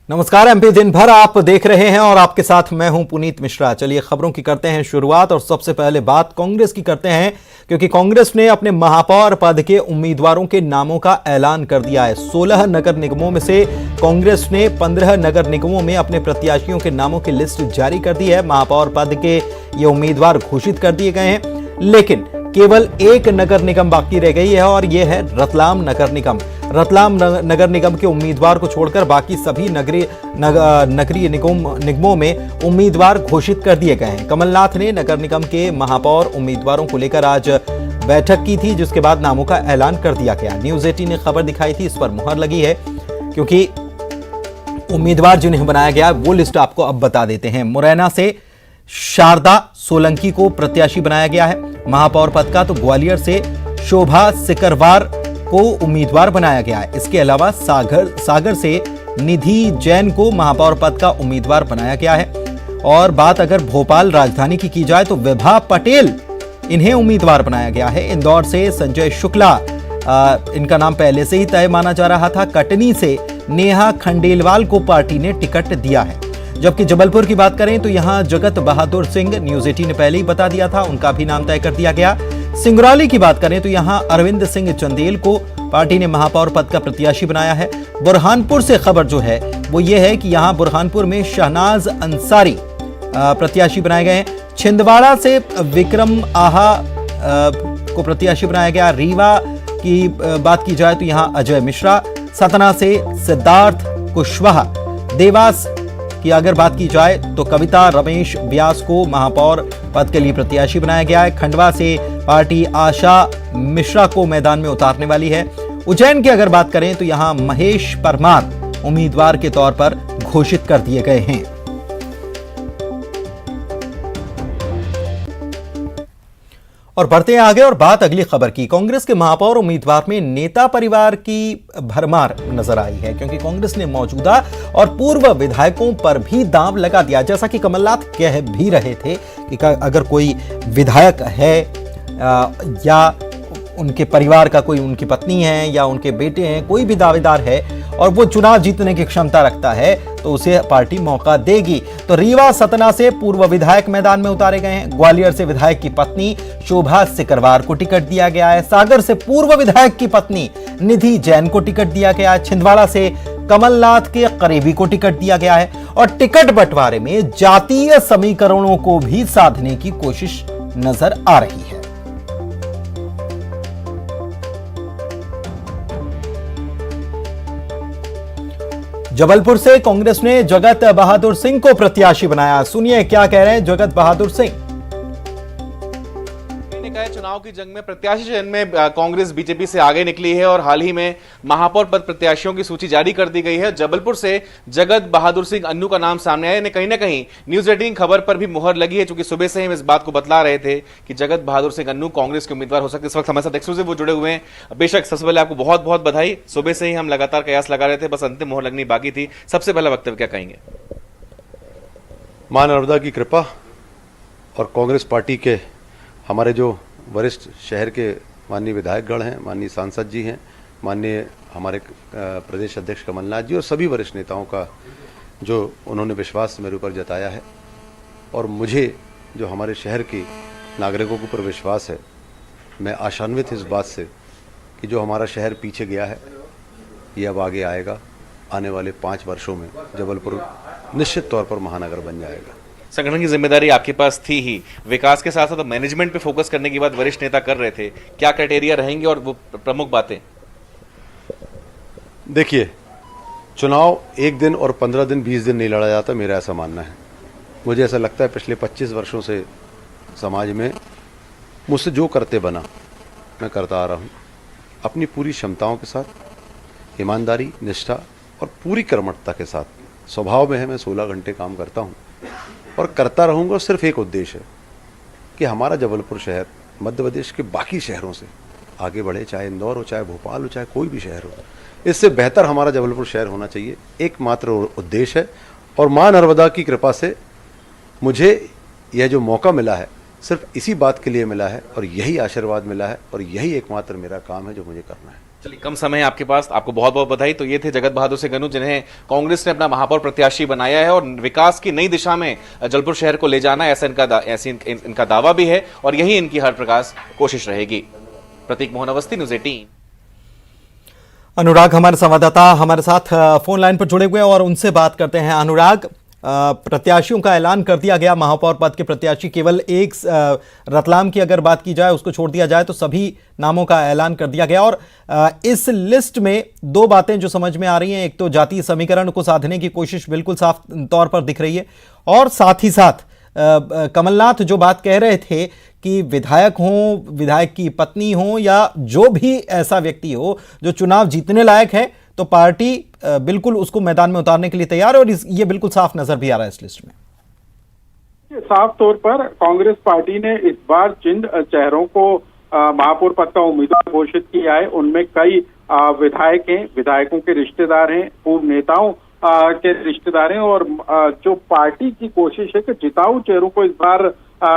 नमस्कार। एमपी दिन भर आप देख रहे हैं और आपके साथ मैं हूं पुनीत मिश्रा। चलिए खबरों की करते हैं शुरुआत और सबसे पहले बात कांग्रेस की करते हैं, क्योंकि कांग्रेस ने अपने महापौर पद के उम्मीदवारों के नामों का ऐलान कर दिया है। 16 नगर निगमों में से कांग्रेस ने 15 नगर निगमों में अपने प्रत्याशियों के नामों की लिस्ट जारी कर दी है। महापौर पद के ये उम्मीदवार घोषित कर दिए गए हैं, लेकिन केवल एक नगर निगम बाकी रह गई है और यह है रतलाम नगर निगम। रतलाम नगर निगम के उम्मीदवार को छोड़कर बाकी सभी नगरीय निगमों में उम्मीदवार घोषित कर दिए गए हैं। कमलनाथ ने नगर निगम के महापौर उम्मीदवारों को लेकर आज बैठक की थी, जिसके बाद नामों का ऐलान कर दिया गया। न्यूज़ 18 ने खबर दिखाई थी, इस पर मुहर लगी है, क्योंकि उम्मीदवार जिन्हें बनाया गया वो लिस्ट आपको अब बता देते हैं। मुरैना से शारदा सोलंकी को प्रत्याशी बनाया गया है महापौर पद का, तो ग्वालियर से शोभा सिकरवार को उम्मीदवार बनाया गया है। इसके अलावा सागर से निधि जैन को महापौर पद का उम्मीदवार बनाया गया है। और बात अगर भोपाल राजधानी की जाए तो विभा पटेल इन्हें उम्मीदवार बनाया गया है। इंदौर से संजय शुक्ला, इनका नाम पहले से ही तय माना जा रहा था। कटनी से नेहा खंडेलवाल को पार्टी ने टिकट दिया है। जबकि जबलपुर की बात करें तो यहां जगत बहादुर सिंह, न्यूज़ 18 ने पहले ही बता दिया था, उनका भी नाम तय कर दिया गया। सिंगरौली की बात करें तो यहां अरविंद सिंह चंदेल को पार्टी ने महापौर पद का प्रत्याशी बनाया है। बुरहानपुर से खबर जो है वो ये है कि यहां बुरहानपुर में शहनाज अंसारी प्रत्याशी बनाए गए हैं। छिंदवाड़ा से विक्रम आहा को प्रत्याशी बनाया गया। रीवा की बात की जाए तो यहां अजय मिश्रा, सतना से सिद्धार्थ कुशवाहा, देवास की अगर बात की जाए तो कविता रमेश व्यास को महापौर पद के लिए प्रत्याशी बनाया गया है। खंडवा से पार्टी आशा मिश्रा को मैदान में उतारने वाली है। उज्जैन की अगर बात करें तो यहां महेश परमार उम्मीदवार के तौर पर घोषित कर दिए गए हैं। और बढ़ते हैं आगे और बात अगली खबर की। कांग्रेस के महापौर उम्मीदवार में नेता परिवार की भरमार नजर आई है, क्योंकि कांग्रेस ने मौजूदा और पूर्व विधायकों पर भी दांव लगा दिया। जैसा कि कमलनाथ कह भी रहे थे कि अगर कोई विधायक है या उनके परिवार का कोई, उनकी पत्नी है या उनके बेटे हैं, कोई भी दावेदार है और वो चुनाव जीतने की क्षमता रखता है तो उसे पार्टी मौका देगी। तो रीवा सतना से पूर्व विधायक मैदान में उतारे गए हैं। ग्वालियर से विधायक की पत्नी शोभा सिकरवार को टिकट दिया गया है। सागर से पूर्व विधायक की पत्नी निधि जैन को टिकट दिया गया है। छिंदवाड़ा से कमलनाथ के करीबी को टिकट दिया गया है। और टिकट बंटवारे में जातीय समीकरणों को भी साधने की कोशिश नजर आ रही है। जबलपुर से कांग्रेस ने जगत बहादुर सिंह को प्रत्याशी बनाया। सुनिए क्या कह रहे हैं जगत बहादुर सिंह। चुनाव की जंग में प्रत्याशी चयन में कांग्रेस बीजेपी से आगे निकली है और हाल ही में महापौर पद प्रत्याशियों की सूची जारी कर दी गई है। जबलपुर से जगत बहादुर सिंह अन्नू का नाम सामने आया। कहीं ना कहीं न्यूज़ 18 खबर पर भी मुहर लगी है, क्योंकि सुबह से ही हम इस बात को बतला रहे थे कि जगत बहादुर सिंह अन्नू कांग्रेस के उम्मीदवार हो सकते। इस वक्त हमारे साथ एक्सक्लूसिव वो जुड़े हुए हैं। बेशक सबसे पहले आपको बहुत बहुत बधाई। सुबह से ही हम लगातार कयास लगा रहे थे, बस अंतिम मुहर लगनी बाकी थी। सबसे पहला वक्तव्य क्या कहेंगे? मां नर्मदा की कृपा और कांग्रेस पार्टी के हमारे जो वरिष्ठ शहर के माननीय विधायकगण हैं, माननीय सांसद जी हैं, माननीय हमारे प्रदेश अध्यक्ष कमलनाथ जी और सभी वरिष्ठ नेताओं का जो उन्होंने विश्वास मेरे ऊपर जताया है, और मुझे जो हमारे शहर के नागरिकों के ऊपर विश्वास है, मैं आशान्वित इस बात से कि जो हमारा शहर पीछे गया है ये अब आगे आएगा। आने वाले 5 वर्षों में जबलपुर निश्चित तौर पर महानगर बन जाएगा। संगठन की जिम्मेदारी आपके पास थी ही, विकास के साथ साथ मैनेजमेंट पे फोकस करने की बात वरिष्ठ नेता कर रहे थे। क्या क्राइटेरिया रहेंगे और वो प्रमुख बातें? देखिए, चुनाव 1 दिन और 15 दिन 20 दिन नहीं लड़ा जाता, मेरा ऐसा मानना है। मुझे ऐसा लगता है पिछले 25 वर्षों से समाज में मुझसे जो करते बना मैं करता आ रहा हूँ, अपनी पूरी क्षमताओं के साथ, ईमानदारी, निष्ठा और पूरी कर्मठता के साथ। स्वभाव में है मैं 16 घंटे काम करता हूँ और करता रहूँगा। सिर्फ एक उद्देश्य है कि हमारा जबलपुर शहर मध्य प्रदेश के बाकी शहरों से आगे बढ़े, चाहे इंदौर हो, चाहे भोपाल हो, चाहे कोई भी शहर हो। इससे बेहतर हमारा जबलपुर शहर होना चाहिए, एकमात्र उद्देश्य है। और मां नर्मदा की कृपा से मुझे यह जो मौका मिला है सिर्फ इसी बात के लिए मिला है और यही आशीर्वाद मिला है और यही एकमात्र मेरा काम है जो मुझे करना है। चलिए, कम समय है आपके पास, आपको बहुत बहुत बधाई। तो ये थे जगत बहादुर सिंह अन्नू, जिन्हें कांग्रेस ने अपना महापौर प्रत्याशी बनाया है और विकास की नई दिशा में जबलपुर शहर को ले जाना, ऐसा इनका दावा भी है और यही इनकी हर प्रकार कोशिश रहेगी। प्रतीक मोहन अवस्थी, न्यूज़ 18। अनुराग हमारे संवाददाता हमारे साथ फोन लाइन पर जुड़े हुए हैं और उनसे बात करते हैं। अनुराग, प्रत्याशियों का ऐलान कर दिया गया, महापौर पद के प्रत्याशी केवल एक रतलाम की अगर बात की जाए, उसको छोड़ दिया जाए तो सभी नामों का ऐलान कर दिया गया। और इस लिस्ट में दो बातें जो समझ में आ रही हैं, एक तो जातीय समीकरण को साधने की कोशिश बिल्कुल साफ तौर पर दिख रही है और साथ ही साथ कमलनाथ जो बात कह रहे थे कि विधायक हो, विधायक की पत्नी हो या जो भी ऐसा व्यक्ति हो जो चुनाव जीतने लायक है, तो पार्टी बिल्कुल उसको मैदान में उतारने के लिए तैयार है और ये बिल्कुल साफ नजर भी आ रहा है इस लिस्ट में। साफ तौर पर कांग्रेस पार्टी ने इस बार जिन चेहरों को महापौर पद का उम्मीदवार घोषित किया है, उनमें कई विधायक हैं, विधायकों के रिश्तेदार हैं, पूर्व नेताओं के रिश्तेदार हैं और जो पार्टी की कोशिश है कि जिताऊ चेहरों को इस बार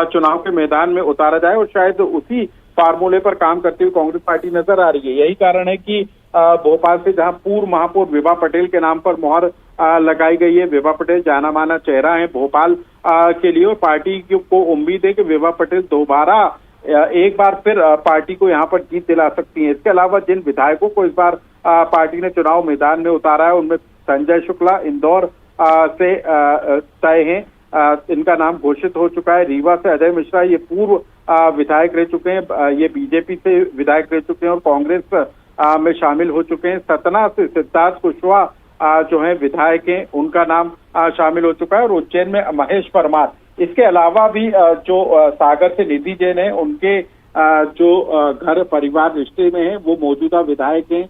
चुनाव के मैदान में उतारा जाए और शायद उसी फार्मूले पर काम करती हुई कांग्रेस पार्टी नजर आ रही है। यही कारण है कि भोपाल से जहां पूर्व महापौर विभा पटेल के नाम पर मोहर लगाई गई है, विभा पटेल जाना माना चेहरा है भोपाल के लिए और पार्टी को उम्मीद है कि विभा पटेल दोबारा एक बार फिर पार्टी को यहां पर जीत दिला सकती है। इसके अलावा जिन विधायकों को इस बार पार्टी ने चुनाव मैदान में उतारा है, उनमें संजय शुक्ला इंदौर से तय हैं, इनका नाम घोषित हो चुका है। रीवा से अजय मिश्रा, ये पूर्व विधायक रह चुके हैं, ये बीजेपी से विधायक रह चुके हैं और कांग्रेस में शामिल हो चुके हैं। सतना से सिद्धार्थ कुशवाहा जो है विधायक हैं, उनका नाम शामिल हो चुका है और उज्जैन में महेश परमार। इसके अलावा भी जो सागर से निधि जैन है, उनके जो घर परिवार रिश्ते में है, वो मौजूदा विधायक हैं,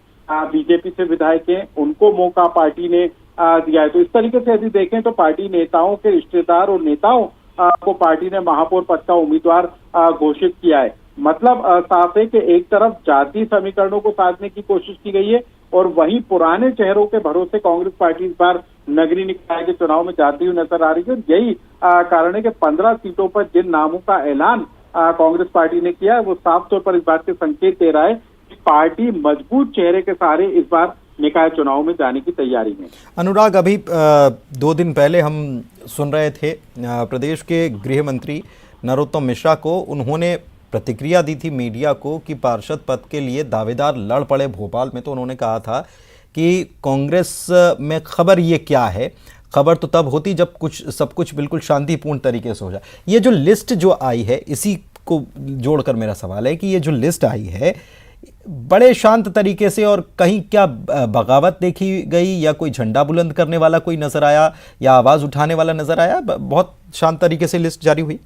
बीजेपी से विधायक हैं, उनको मौका पार्टी ने दिया है। तो इस तरीके से यदि देखें तो पार्टी नेताओं के रिश्तेदार और नेताओं को पार्टी ने महापौर पद का उम्मीदवार घोषित किया है। मतलब साफ है कि एक तरफ जातीय समीकरणों को साधने की कोशिश की गई है और वहीं पुराने चेहरों के भरोसे कांग्रेस पार्टी इस बार नगरीय निकाय के चुनाव में जाती हुई नजर आ रही है। यही कारण है कि 15 सीटों पर जिन नामों का ऐलान कांग्रेस पार्टी ने किया है, वो साफ तौर पर इस बात के संकेत दे रहा है कि पार्टी मजबूत चेहरे के सहारे इस बार निकाय चुनाव में जाने की तैयारी में। अनुराग, अभी 2 दिन पहले हम सुन रहे थे प्रदेश के गृह मंत्री नरोत्तम मिश्रा को, उन्होंने प्रतिक्रिया दी थी मीडिया को कि पार्षद पद के लिए दावेदार लड़ पड़े भोपाल में। तो उन्होंने कहा था कि कांग्रेस में खबर ये क्या है, खबर तो तब होती जब सब कुछ बिल्कुल शांतिपूर्ण तरीके से हो जाए। ये जो लिस्ट जो आई है, इसी को जोड़कर मेरा सवाल है कि ये जो लिस्ट आई है बड़े शांत तरीके से, और कहीं क्या बगावत देखी गई या कोई झंडा बुलंद करने वाला कोई नजर आया या आवाज उठाने वाला नजर आया? बहुत शांत तरीके से लिस्ट जारी हुई।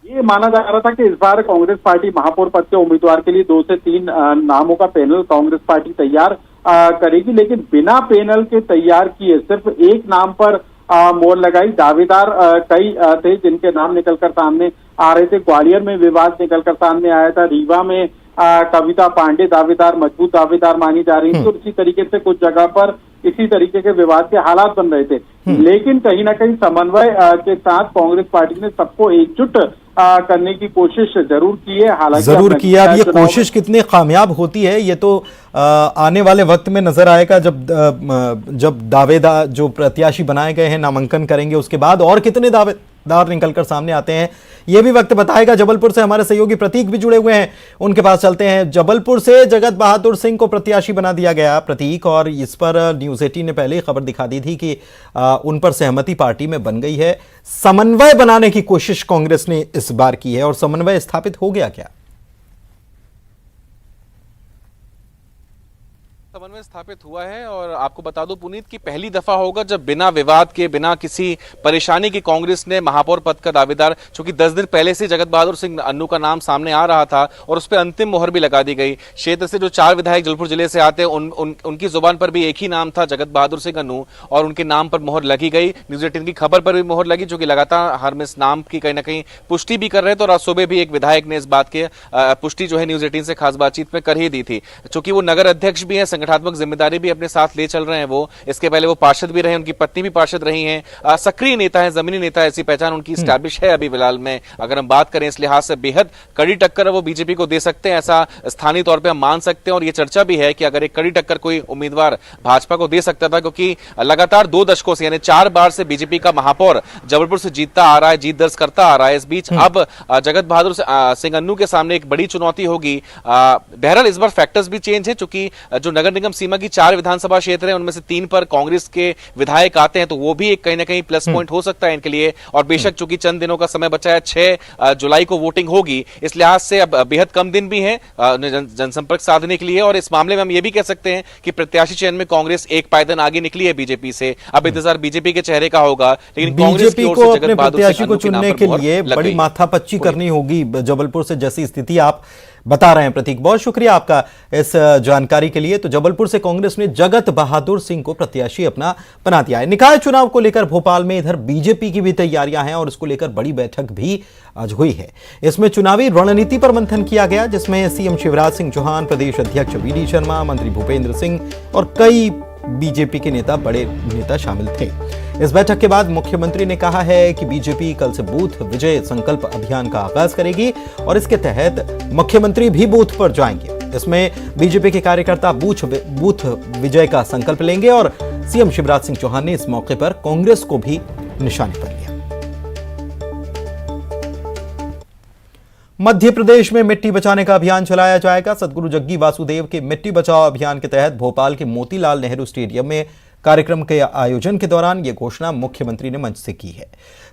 ये माना जा रहा था कि इस बार कांग्रेस पार्टी महापौर पद के उम्मीदवार के लिए 2 से 3 नामों का पैनल कांग्रेस पार्टी तैयार करेगी, लेकिन बिना पैनल के तैयार किए सिर्फ एक नाम पर मोहर लगाई। दावेदार कई थे जिनके नाम निकलकर सामने आ रहे थे। ग्वालियर में विवाद निकलकर सामने आया था, रीवा में कविता पांडे दावेदार, मजबूत दावेदार मानी जा रही थी और इसी तरीके से कुछ जगह पर इसी तरीके के विवाद के हालात बन रहे थे। लेकिन कहीं ना कहीं समन्वय के साथ कांग्रेस पार्टी ने सबको एकजुट करने की कोशिश जरूर की है। हालांकि जरूर की है। अब ये कोशिश कितनी कामयाब होती है ये तो आने वाले वक्त में नजर आएगा, जब दावेदार जो प्रत्याशी बनाए गए हैं नामांकन करेंगे, उसके बाद और कितने दावेदार निकलकर सामने आते हैं ये भी वक्त बताएगा। जबलपुर से हमारे सहयोगी प्रतीक भी जुड़े हुए हैं, उनके पास चलते हैं। जबलपुर से जगत बहादुर सिंह को प्रत्याशी बना दिया गया प्रतीक, और इस पर न्यूज़ 18 ने पहले ही खबर दिखा दी थी कि उन पर सहमति पार्टी में बन गई है। समन्वय बनाने की कोशिश कांग्रेस ने इस बार की है और समन्वय स्थापित हो गया क्या? समन्वय स्थापित हुआ है और आपको बता दूं पुनीत की पहली दफा होगा जब बिना विवाद के, बिना किसी परेशानी की कांग्रेस ने महापौर पद का दावेदार, चूंकि 10 दिन पहले से जगत बहादुर सिंह अन्नू का नाम सामने आ रहा था और उस पर अंतिम मोहर भी लगा दी गई। क्षेत्र से जो 4 विधायक जबलपुर जिले से आते हैं उनकी जुबान पर भी एक ही नाम था, जगत बहादुर सिंह अन्नू, और उनके नाम पर मोहर लगी गई। न्यूज़ 18 की खबर पर भी मोहर लगी, जो कि लगातार हर में इस नाम की कहीं ना कहीं पुष्टि भी कर रहे थे और आज सुबह भी एक विधायक ने इस बात की पुष्टि जो है न्यूज़ 18 से खास बातचीत में कर ही दी थी। चूंकि वो नगर अध्यक्ष भी है, संगठनात्मक जिम्मेदारी भी अपने साथ ले चल रहे हैं। वो इसके पहले वो पार्षद भी रहे, उनकी पत्नी भी पार्षद रही हैं, सक्रिय नेता है, जमीनी नेता है, ऐसी पहचान उनकी स्टैब्लिश है अभी फिलहाल में। अगर हम बात करें इस लिहाज से बेहद कड़ी टक्कर वो बीजेपी को दे सकते हैं, ऐसा स्थानीय तौर पर हम मान सकते हैं। और ये चर्चा भी है कि अगर एक कड़ी टक्कर कोई उम्मीदवार भाजपा को दे सकता था, क्योंकि लगातार 2 दशकों से यानी 4 बार से बीजेपी का महापौर जबलपुर से जीतता आ रहा है, जीत दर्ज करता आ रहा है। इस बीच अब जगत बहादुर सिंह अन्नू के सामने एक बड़ी चुनौती होगी। बहरहाल इस बार फैक्टर्स भी चेंज है, चूंकि जो नगर निगम सीमा की 4 विधानसभा क्षेत्र है, उनमें से 3 पर कांग्रेस के विधायक आते हैं, तो वो भी एक कहीं ना कहीं प्लस पॉइंट हो सकता है इनके लिए। और बेशक चूंकि चंद दिनों का समय बचा है, 6 जुलाई को वोटिंग होगी, इस लिहाज से अब बेहद कम दिन भी है जनसंपर्क साधने के लिए। और इस मामले में हम ये भी कह सकते हैं कि प्रत्याशी चयन में कांग्रेस एक पायदान आगे निकली है बीजेपी से। अब इंतजार बीजेपी के चेहरे का होगा, लेकिन कांग्रेस की ओर से जगत बहादुर प्रत्याशी को चुनने के लिए बड़ी माथापच्ची करनी होगी जबलपुर से, जैसी स्थिति आप बता रहे हैं। प्रतीक, बहुत शुक्रिया आपका इस जानकारी के लिए। तो जबलपुर से कांग्रेस ने जगत बहादुर सिंह को प्रत्याशी अपना बना दिया है। निकाय चुनाव को लेकर भोपाल में इधर बीजेपी की भी तैयारियां हैं और इसको लेकर बड़ी बैठक भी आज हुई है। इसमें चुनावी रणनीति पर मंथन किया गया, जिसमें सीएम शिवराज सिंह चौहान, प्रदेश अध्यक्ष वीडी शर्मा, मंत्री भूपेंद्र सिंह और कई बीजेपी के नेता, बड़े नेता शामिल थे। इस बैठक के बाद मुख्यमंत्री ने कहा है कि बीजेपी कल से बूथ विजय संकल्प अभियान का आगाज करेगी और इसके तहत मुख्यमंत्री भी बूथ पर जाएंगे। इसमें बीजेपी के कार्यकर्ता बूथ विजय का संकल्प लेंगे और सीएम शिवराज सिंह चौहान ने इस मौके पर कांग्रेस को भी निशाने पर लिया। मध्य प्रदेश में मिट्टी बचाने का अभियान चलाया जाएगा। सदगुरु जग्गी वासुदेव के मिट्टी बचाओ अभियान के तहत भोपाल के मोतीलाल नेहरू स्टेडियम में कार्यक्रम के आयोजन के दौरान यह घोषणा मुख्यमंत्री ने मंच से की है।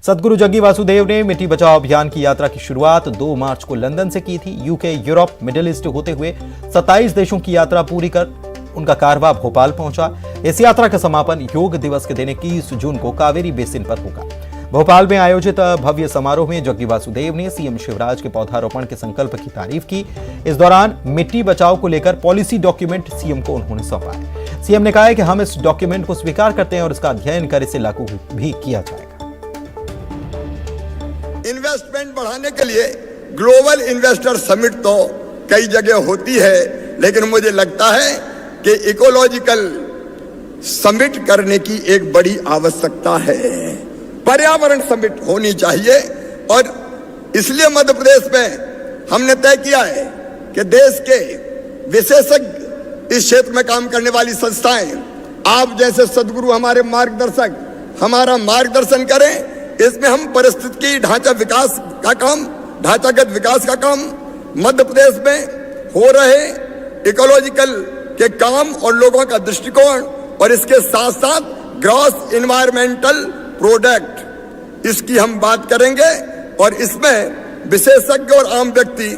सदगुरु जग्गी वासुदेव ने मिट्टी बचाओ अभियान की यात्रा की शुरुआत 2 मार्च को लंदन से की थी। यूके, यूरोप, मिडिल ईस्ट होते हुए 27 देशों की यात्रा पूरी कर उनका कारवां भोपाल पहुंचा। इस यात्रा का समापन योग दिवस के दिन 21 जून को कावेरी बेसिन पर होगा। भोपाल में आयोजित भव्य समारोह में जग्गी वासुदेव ने सीएम शिवराज के पौधारोपण के संकल्प की तारीफ की। इस दौरान मिट्टी बचाओ को लेकर पॉलिसी डॉक्यूमेंट सीएम को उन्होंने सौंपा है। सीएम ने कहा है कि हम इस डॉक्यूमेंट को स्वीकार करते हैं और इसका अध्ययन कर इसे लागू भी किया जाएगा। इन्वेस्टमेंट बढ़ाने के लिए ग्लोबल इन्वेस्टर समिट तो कई जगह होती है, लेकिन मुझे लगता है कि इकोलॉजिकल समिट करने की एक बड़ी आवश्यकता है। पर्यावरण समिट होनी चाहिए और इसलिए मध्य प्रदेश में हमने तय किया है कि देश के विशेषज्ञ इस क्षेत्र में काम करने वाली संस्थाएं, आप जैसे सदगुरु हमारे मार्गदर्शक हमारा मार्गदर्शन करें। इसमें हम पारिस्थितिकी ढांचागत विकास का काम मध्य प्रदेश में हो रहे इकोलॉजिकल के काम और लोगों का दृष्टिकोण और इसके साथ साथ ग्रॉस इन्वायरमेंटल प्रोडक्ट, इसकी हम बात करेंगे। और इसमें विशेषज्ञ और आम व्यक्ति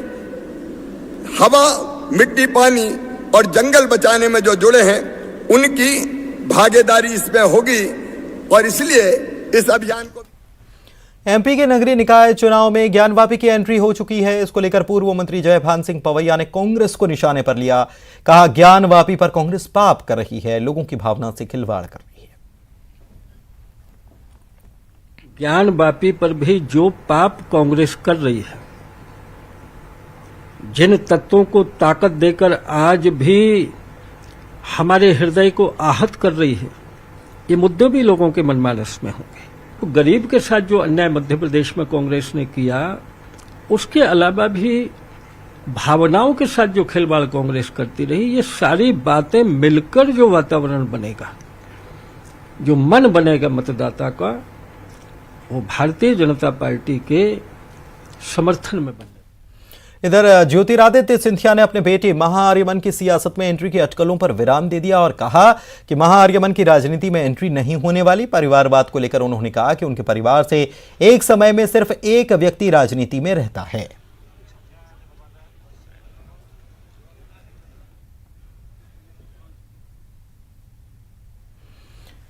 हवा, मिट्टी, पानी और जंगल बचाने में जो जुड़े हैं उनकी भागीदारी इसमें होगी और इसलिए इस अभियान को। एमपी के नगरीय निकाय चुनाव में ज्ञानवापी की एंट्री हो चुकी है। इसको लेकर पूर्व मंत्री जयभान सिंह पवैया ने कांग्रेस को निशाने पर लिया। कहा, ज्ञानवापी पर कांग्रेस पाप कर रही है, लोगों की भावना से खिलवाड़ कर रही है। ज्ञानवापी पर भी जो पाप कांग्रेस कर रही है, जिन तत्वों को ताकत देकर आज भी हमारे हृदय को आहत कर रही है, ये मुद्दे भी लोगों के मनमानस में होंगे। तो गरीब के साथ जो अन्याय मध्य प्रदेश में कांग्रेस ने किया, उसके अलावा भी भावनाओं के साथ जो खिलवाड़ कांग्रेस करती रही, ये सारी बातें मिलकर जो वातावरण बनेगा, जो मन बनेगा मतदाता का, वो भारतीय जनता पार्टी के समर्थन में बने। इधर ज्योतिरादित्य सिंधिया ने अपने बेटे महाआर्यमन की सियासत में एंट्री की अटकलों पर विराम दे दिया और कहा कि महाआर्यमन की राजनीति में एंट्री नहीं होने वाली। परिवारवाद को लेकर उन्होंने कहा कि उनके परिवार से एक समय में सिर्फ एक व्यक्ति राजनीति में रहता है।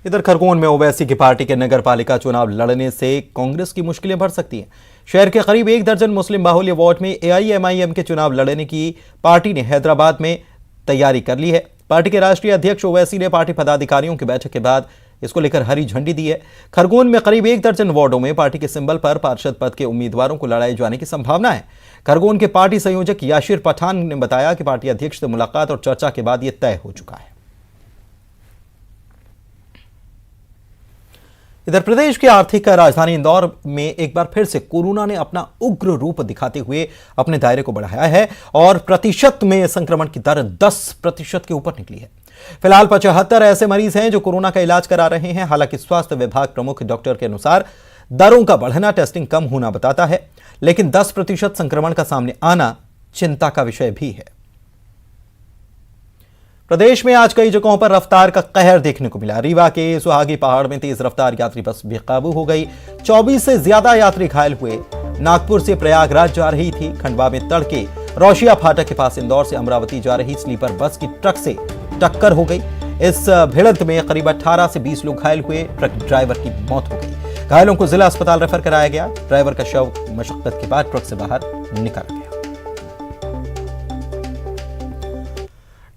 इधर खरगोन में ओवैसी की पार्टी के नगर पालिका चुनाव लड़ने से कांग्रेस की मुश्किलें बढ़ सकती हैं। शहर के करीब 1 दर्जन मुस्लिम बाहुल्य वार्ड में एआईएमआईएम के चुनाव लड़ने की पार्टी ने हैदराबाद में तैयारी कर ली है। पार्टी के राष्ट्रीय अध्यक्ष ओवैसी ने पार्टी पदाधिकारियों की बैठक के बाद इसको लेकर हरी झंडी दी है। खरगोन में करीब 1 दर्जन वार्डों में पार्टी के सिंबल पर पार्षद पद के उम्मीदवारों को लड़ाए जाने की संभावना है। खरगोन के पार्टी संयोजक याशिर पठान ने बताया कि पार्टी अध्यक्ष से मुलाकात और चर्चा के बाद यह तय हो चुका है। इधर प्रदेश की आर्थिक राजधानी इंदौर में एक बार फिर से कोरोना ने अपना उग्र रूप दिखाते हुए अपने दायरे को बढ़ाया है और प्रतिशत में संक्रमण की दर 10% के ऊपर निकली है। फिलहाल 75 ऐसे मरीज हैं जो कोरोना का इलाज करा रहे हैं। हालांकि स्वास्थ्य विभाग प्रमुख डॉक्टर के अनुसार दरों का बढ़ना टेस्टिंग कम होना बताता है, लेकिन 10% संक्रमण का सामने आना चिंता का विषय भी है। प्रदेश में आज कई जगहों पर रफ्तार का कहर देखने को मिला। रीवा के सुहागी पहाड़ में तेज रफ्तार यात्री बस बेकाबू हो गई। 24 से ज्यादा यात्री घायल हुए। नागपुर से प्रयागराज जा रही थी। खंडवा में तड़के रोशिया फाटक के पास इंदौर से अमरावती जा रही स्लीपर बस की ट्रक से टक्कर हो गई। इस भिड़ंत में करीब 18 से 20 लोग घायल हुए। ट्रक ड्राइवर की मौत हो गई। घायलों को जिला अस्पताल रेफर कराया गया। ड्राइवर का शव मशक्कत के बाद ट्रक से बाहर निकाला गया।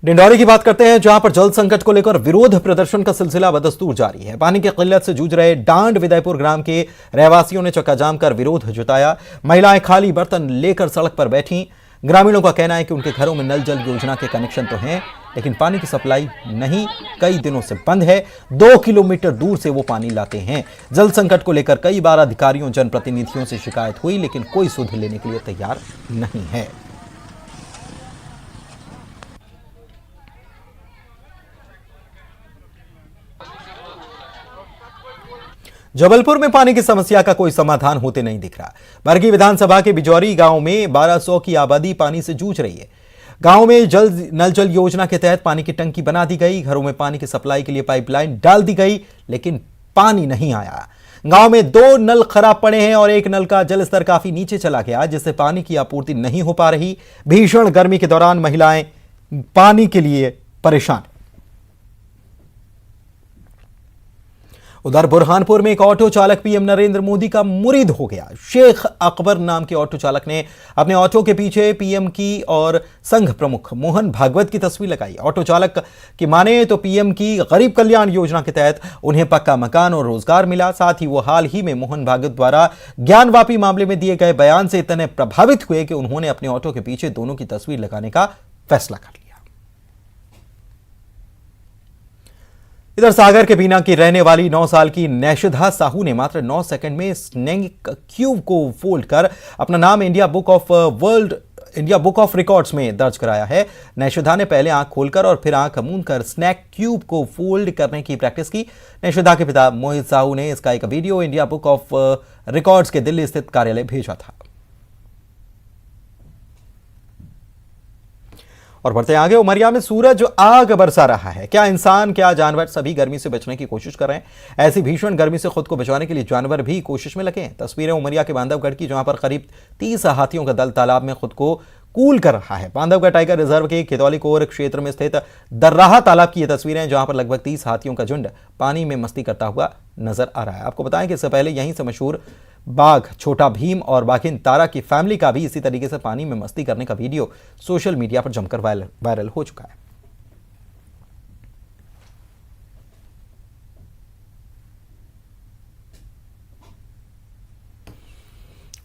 डिंडौरी की बात करते हैं, जहां पर जल संकट को लेकर विरोध प्रदर्शन का सिलसिला बदस्तूर जारी है। पानी की किल्लत से जूझ रहे डांड विदयपुर ग्राम के रहवासियों ने चक्काजाम कर विरोध जताया। महिलाएं खाली बर्तन लेकर सड़क पर बैठी। ग्रामीणों का कहना है कि उनके घरों में नल जल योजना के कनेक्शन तो हैं, लेकिन पानी की सप्लाई नहीं, कई दिनों से बंद है। 2 किलोमीटर दूर से वो पानी लाते हैं। जल संकट को लेकर कई बार अधिकारियों जनप्रतिनिधियों से शिकायत हुई, लेकिन कोई सुध लेने के लिए तैयार नहीं है। जबलपुर में पानी की समस्या का कोई समाधान होते नहीं दिख रहा। बरगी विधानसभा के बिजौरी गांव में 1200 की आबादी पानी से जूझ रही है। गांव में नल जल योजना के तहत पानी की टंकी बना दी गई। घरों में पानी की सप्लाई के लिए पाइपलाइन डाल दी गई, लेकिन पानी नहीं आया। गांव में 2 नल खराब पड़े हैं और एक नल का जलस्तर काफी नीचे चला गया, जिससे पानी की आपूर्ति नहीं हो पा रही। भीषण गर्मी के दौरान महिलाएं पानी के लिए परेशान। उधर बुरहानपुर में एक ऑटो चालक पीएम नरेंद्र मोदी का मुरीद हो गया। शेख अकबर नाम के ऑटो चालक ने अपने ऑटो के पीछे पीएम की और संघ प्रमुख मोहन भागवत की तस्वीर लगाई। ऑटो चालक की माने तो पीएम की गरीब कल्याण योजना के तहत उन्हें पक्का मकान और रोजगार मिला। साथ ही वो हाल ही में मोहन भागवत द्वारा ज्ञानवापी मामले में दिए गए बयान से इतने प्रभावित हुए कि उन्होंने अपने ऑटो के पीछे दोनों की तस्वीर लगाने का फैसला कर लिया। इधर सागर के बीना की रहने वाली 9 साल की नैशिदा साहू ने मात्र 9 सेकंड में स्नेक क्यूब को फोल्ड कर अपना नाम इंडिया बुक ऑफ रिकॉर्ड्स में दर्ज कराया है। नैशिदा ने पहले आंख खोलकर और फिर आंख मूंदकर स्नैक क्यूब को फोल्ड करने की प्रैक्टिस की। नैशिदा के पिता मोहित साहू ने इसका एक video India book of records के दिल्ली स्थित कार्यालय भेजा था। और बढ़ते आगे, उमरिया में सूरज आग बरसा रहा है। क्या इंसान क्या जानवर सभी गर्मी से बचने की कोशिश कर रहे हैं। ऐसी भीषण गर्मी से खुद को बचाने के लिए जानवर भी कोशिश में लगे हैं। तस्वीरें उमरिया के बांधवगढ़ की, जहां पर करीब 30 हाथियों का दल तालाब में खुद को कूल कर रहा है। बांधवगढ़ टाइगर रिजर्व के खेतौली कोर क्षेत्र में स्थित दर्राहा तालाब की ये तस्वीरें, जहां पर लगभग 30 हाथियों का झुंड पानी में मस्ती करता हुआ नजर आ रहा है। आपको बताएं कि इससे पहले यहीं से मशहूर बाघ छोटा भीम और बाघिन तारा की फैमिली का भी इसी तरीके से पानी में मस्ती करने का वीडियो सोशल मीडिया पर जमकर वायरल हो चुका है।